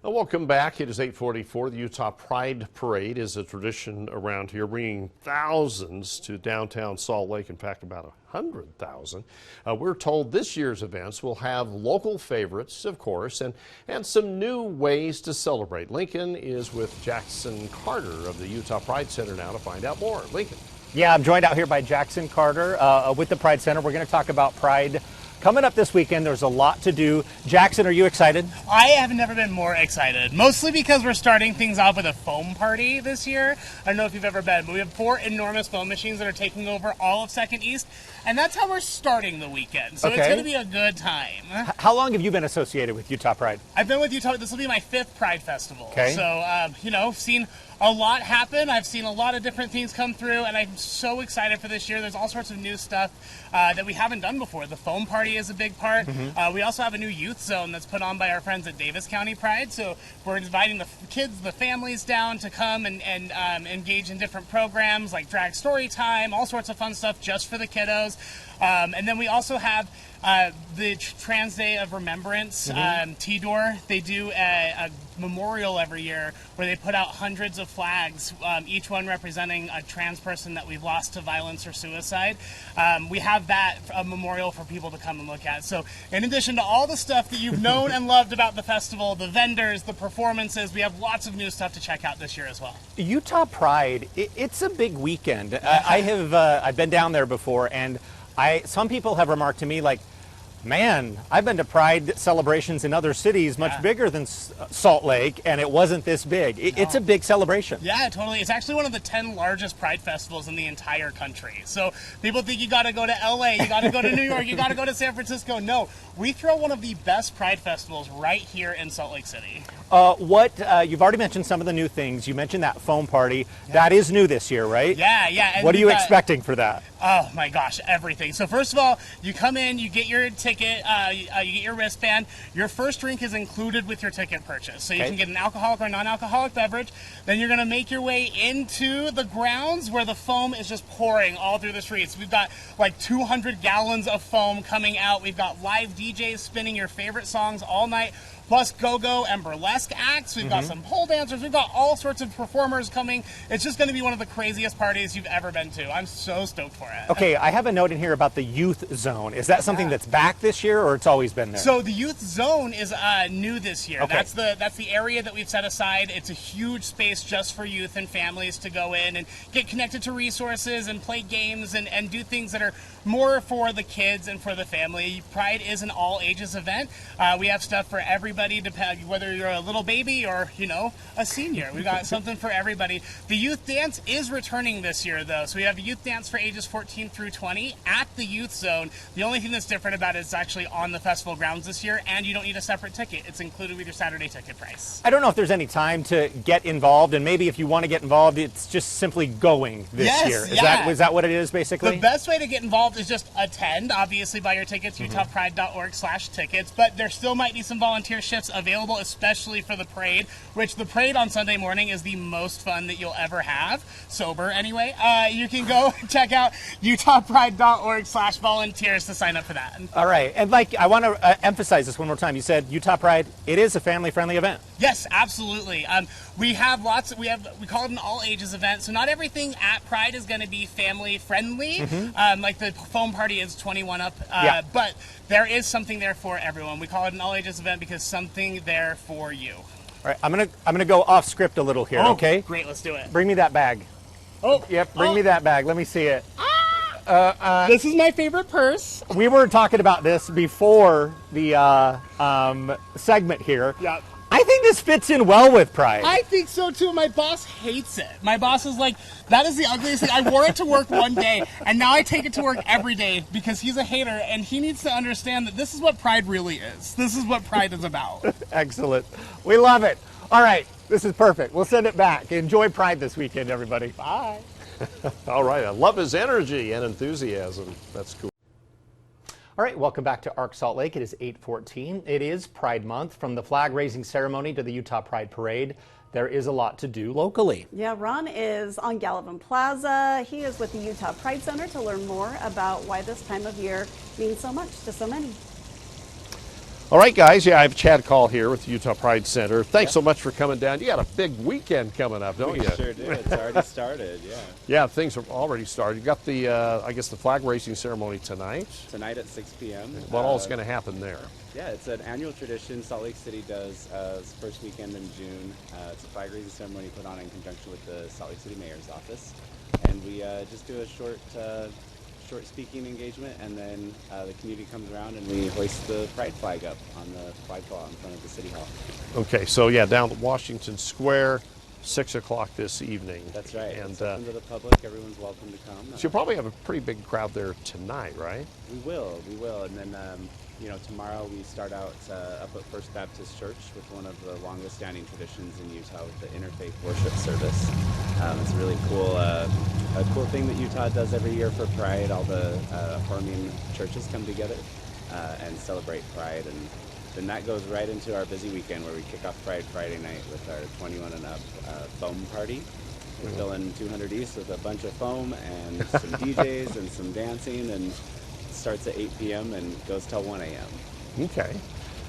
Welcome back. It is 8:44. The Utah Pride Parade is a tradition around here, bringing thousands to downtown Salt Lake. In fact, about 100,000. We're told this year's events will have local favorites, of course, and some new ways to celebrate. Lincoln is with Jackson Carter of the Utah Pride Center now to find out more. Lincoln. Yeah, I'm joined out here by Jackson Carter with the Pride Center. We're going to talk about Pride coming up this weekend. There's a lot to do. Jackson, are you excited? I have never been more excited, mostly because we're starting things off with a foam party this year. I don't know if you've ever been, but we have 4 enormous foam machines that are taking over all of 2nd East, and that's how we're starting the weekend. So It's going to be a good time. How long have you been associated with Utah Pride? I've been with Utah. This will be my 5th Pride Festival. Okay. So, seen a lot happen. I've seen a lot of different things come through, and I'm so excited for this year. There's all sorts of new stuff that we haven't done before. The foam party is a big part. We also have a new youth zone that's put on by our friends at Davis County Pride. So we're inviting the kids, the families down to come and engage in different programs like drag story time, all sorts of fun stuff just for the kiddos. And then we also have the Trans Day of Remembrance, T-Door. They do a memorial every year where they put out hundreds of flags, each one representing a trans person that we've lost to violence or suicide. We have that, a memorial for people to come and look at. So in addition to all the stuff that you've known and loved about the festival, the vendors, the performances, we have lots of new stuff to check out this year as well. Utah Pride, it's a big weekend. I've been down there before, and some people have remarked to me like, man, I've been to Pride celebrations in other cities much bigger than Salt Lake, and it wasn't this big. It's a big celebration. Yeah, totally. It's actually one of the 10 largest Pride festivals in the entire country. So people think you got to go to LA, you got to go to New York, you got to go to San Francisco. No, we throw one of the best Pride festivals right here in Salt Lake City. You've already mentioned some of the new things. You mentioned that foam party. Yeah. That is new this year, right? Yeah. And what are you expecting for that? Oh my gosh, everything. So first of all, you come in, you get your ticket, you get your wristband. Your first drink is included with your ticket purchase. So you can get an alcoholic or non-alcoholic beverage. Then you're going to make your way into the grounds where the foam is just pouring all through the streets. We've got like 200 gallons of foam coming out. We've got live DJs spinning your favorite songs all night, plus go-go and burlesque acts. We've got some pole dancers. We've got all sorts of performers coming. It's just going to be one of the craziest parties you've ever been to. I'm so stoked for it. Okay, I have a note in here about the youth zone. Is that something that's back this year, or it's always been there? So the youth zone is new this year. Okay. That's the area that we've set aside. It's a huge space just for youth and families to go in and get connected to resources and play games and do things that are more for the kids and for the family. Pride is an all-ages event. We have stuff for everybody, whether you're a little baby or, a senior. We've got something for everybody. The youth dance is returning this year, though. So we have a youth dance for ages 14 through 20 at the youth zone. The only thing that's different about it is it's actually on the festival grounds this year, and you don't need a separate ticket. It's included with your Saturday ticket price. I don't know if there's any time to get involved, and maybe if you want to get involved, it's just simply going this year. Is that what it is, basically? The best way to get involved is just attend. Obviously, buy your tickets, utahpride.org/tickets, but there still might be some volunteer shifts available, especially for the parade, which the parade on Sunday morning is the most fun that you'll ever have. Sober, anyway. You can go check out utahpride.org/volunteers to sign up for that. All right. And I want to emphasize this one more time. You said Utah Pride, it is a family-friendly event. Yes, absolutely. We have we call it an all-ages event, so not everything at Pride is going to be family-friendly. Like the foam party is 21 up, but there is something there for everyone. We call it an all-ages event because something there for you. All right, I'm gonna go off script a little here, okay? Great, let's do it. Bring me that bag. Oh, yep, bring me that bag. Let me see it. This is my favorite purse. We were talking about this before the segment here. Yeah. I think this fits in well with Pride. I think so too. My boss hates it. My boss is like, that is the ugliest thing. I wore it to work one day, and now I take it to work every day because he's a hater, and he needs to understand that this is what Pride really is. This is what Pride is about. Excellent. We love it. All right, this is perfect. We'll send it back. Enjoy Pride this weekend, everybody. Bye. All right, I love his energy and enthusiasm. That's cool. All right, welcome back to Arc Salt Lake. It is 8:14. It is Pride Month. From the flag raising ceremony to the Utah Pride Parade, there is a lot to do locally. Yeah, Ron is on Gallivan Plaza. He is with the Utah Pride Center to learn more about why this time of year means so much to so many. All right, guys. Yeah, I have Chad Call here with the Utah Pride Center. Thanks so much for coming down. You got a big weekend coming up, don't We you? sure do. It's already started, yeah. Yeah, things have already started. You got the, I guess, the flag raising ceremony tonight. Tonight at 6 p.m. What all is going to happen there? Yeah, it's an annual tradition Salt Lake City does. It's the first weekend in June. It's a flag raising ceremony put on in conjunction with the Salt Lake City Mayor's office. And we just do a short speaking engagement, and then the community comes around and we hoist the pride flag up on the flagpole in front of the City Hall. Okay, so yeah, down at Washington Square, 6 o'clock this evening. That's right. And it's open to the public. Everyone's welcome to come. so you'll probably have a pretty big crowd there tonight, right? We will. And then, tomorrow we start out up at First Baptist Church with one of the longest standing traditions in Utah with the Interfaith Worship Service. It's a really cool, a cool thing that Utah does every year for Pride. All the affirming churches come together and celebrate Pride. And then that goes right into our busy weekend where we kick off Pride Friday night with our 21 and up foam party. We're filling 200 East with a bunch of foam and some DJs and some dancing, and starts at 8 p.m. and goes till 1 a.m. Okay.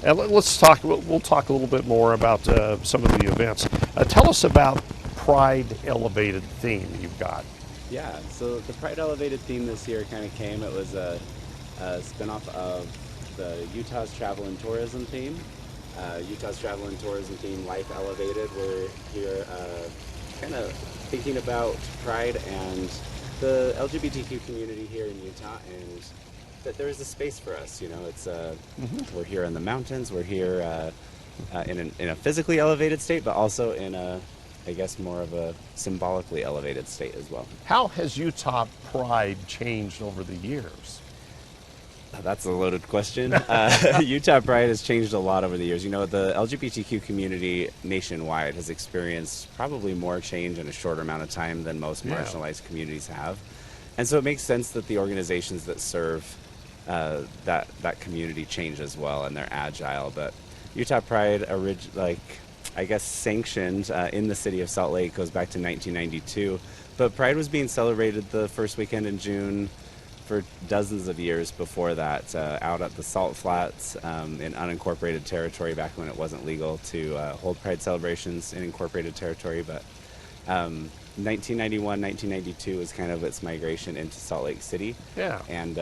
And let's talk, we'll talk a little bit more about some of the events. Tell us about Pride Elevated theme you've got. Yeah, so the Pride Elevated theme this year kind of came. It was a spinoff of the Utah's Travel and Tourism theme. Utah's Travel and Tourism theme, Life Elevated. We're here kind of thinking about Pride and the LGBTQ community here in Utah, and that there is a space for us. It's we're here in the mountains. We're here in a physically elevated state, but also in a, I guess, more of a symbolically elevated state as well. How has Utah Pride changed over the years? That's a loaded question. Utah Pride has changed a lot over the years. The LGBTQ community nationwide has experienced probably more change in a shorter amount of time than most marginalized communities have. And so it makes sense that the organizations that serve that community change as well, and they're agile. But Utah Pride, sanctioned in the city of Salt Lake, goes back to 1992. But Pride was being celebrated the first weekend in June for dozens of years before that, out at the Salt Flats in unincorporated territory back when it wasn't legal to hold Pride celebrations in incorporated territory. But 1991, 1992 was kind of its migration into Salt Lake City. Yeah. And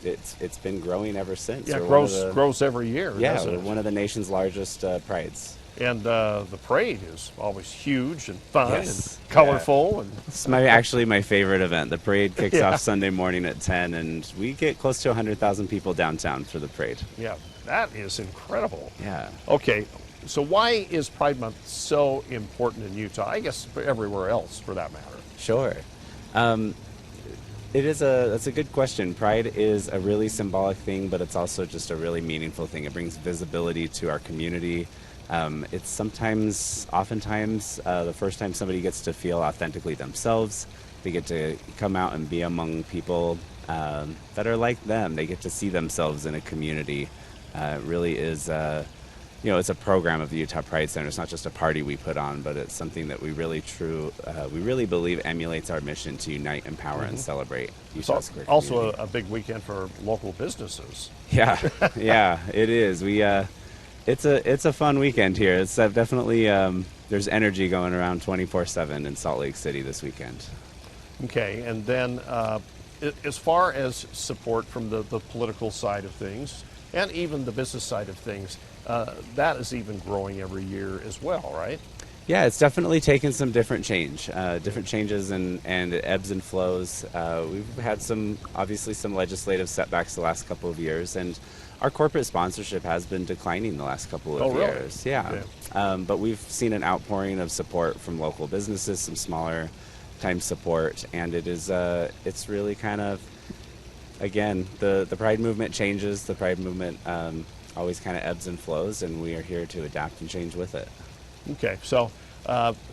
it's been growing ever since. Yeah, it grows every year. Yeah, doesn't we're it? one of the nation's largest prides. And the parade is always huge and fun Yes. and colorful. And It's actually my favorite event. The parade kicks off Sunday morning at 10, and we get close to 100,000 people downtown for the parade. yeah, that is incredible. Yeah. Okay, so why is Pride Month so important in Utah? I guess for everywhere else, for that matter. Sure. That's a good question. Pride is a really symbolic thing, but it's also just a really meaningful thing. It brings visibility to our community. It's oftentimes, the first time somebody gets to feel authentically themselves. They get to come out and be among people that are like them. They get to see themselves in a community. It really is, it's a program of the Utah Pride Center. It's not just a party we put on, but it's something that we really believe emulates our mission to unite, empower, and celebrate Utah's queer Also community. a big weekend for local businesses. Yeah, it is. It's a fun weekend here. It's definitely, there's energy going around 24/7 in Salt Lake City this weekend. Okay, and then as far as support from the political side of things, and even the business side of things, that is even growing every year as well, right? Yeah, it's definitely taken some different changes, and it ebbs and flows. We've had obviously some legislative setbacks the last couple of years, and our corporate sponsorship has been declining the last couple of years. Yeah. But we've seen an outpouring of support from local businesses, some smaller time support, and it's really kind of, again, the Pride movement changes. The Pride movement always kind of ebbs and flows, and we are here to adapt and change with it. Okay, so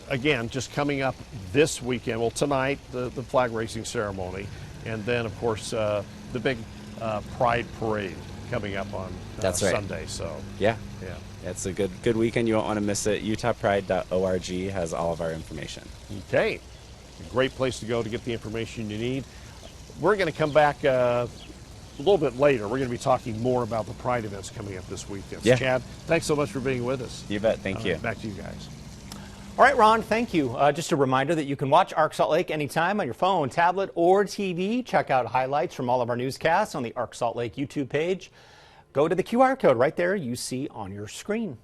again, just coming up this weekend, well, tonight, the flag raising ceremony, and then, of course, the big Pride parade coming up on That's right. Sunday. So Yeah. yeah. It's a good weekend. You won't want to miss it. UtahPride.org has all of our information. Okay, a great place to go to get the information you need. We're going to come back A little bit later, we're going to be talking more about the Pride events coming up this weekend. Yeah. Chad, thanks so much for being with us. You bet. Thank you. Back to you guys. All right, Ron, thank you. Just a reminder that you can watch Arc Salt Lake anytime on your phone, tablet, or TV. Check out highlights from all of our newscasts on the Arc Salt Lake YouTube page. Go to the QR code right there you see on your screen.